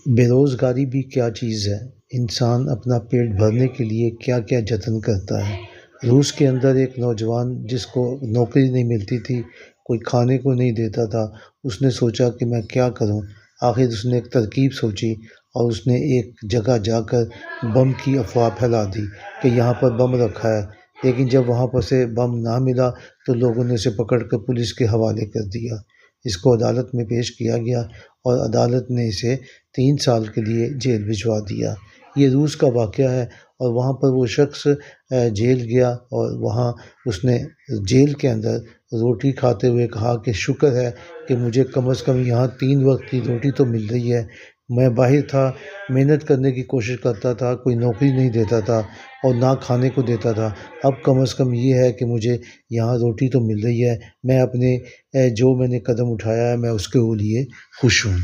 بے روزگاری بھی کیا چیز ہے، انسان اپنا پیٹ بھرنے کے لیے کیا کیا جتن کرتا ہے۔ روس کے اندر ایک نوجوان جس کو نوکری نہیں ملتی تھی، کوئی کھانے کو نہیں دیتا تھا، اس نے سوچا کہ میں کیا کروں۔ آخر اس نے ایک ترکیب سوچی اور اس نے ایک جگہ جا کر بم کی افواہ پھیلا دی کہ یہاں پر بم رکھا ہے، لیکن جب وہاں پر سے بم نہ ملا تو لوگوں نے اسے پکڑ کر پولیس کے حوالے کر دیا۔ اس کو عدالت میں پیش کیا گیا اور عدالت نے اسے 3 سال کے لیے جیل بھجوا دیا۔ یہ روس کا واقعہ ہے اور وہاں پر وہ شخص جیل گیا اور وہاں اس نے جیل کے اندر روٹی کھاتے ہوئے کہا کہ شکر ہے کہ مجھے کم از کم یہاں 3 وقت کی روٹی تو مل رہی ہے۔ میں باہر تھا، محنت کرنے کی کوشش کرتا تھا، کوئی نوکری نہیں دیتا تھا اور نہ کھانے کو دیتا تھا۔ اب کم از کم یہ ہے کہ مجھے یہاں روٹی تو مل رہی ہے۔ میں اپنے جو میں نے قدم اٹھایا ہے میں اس کے لیے خوش ہوں۔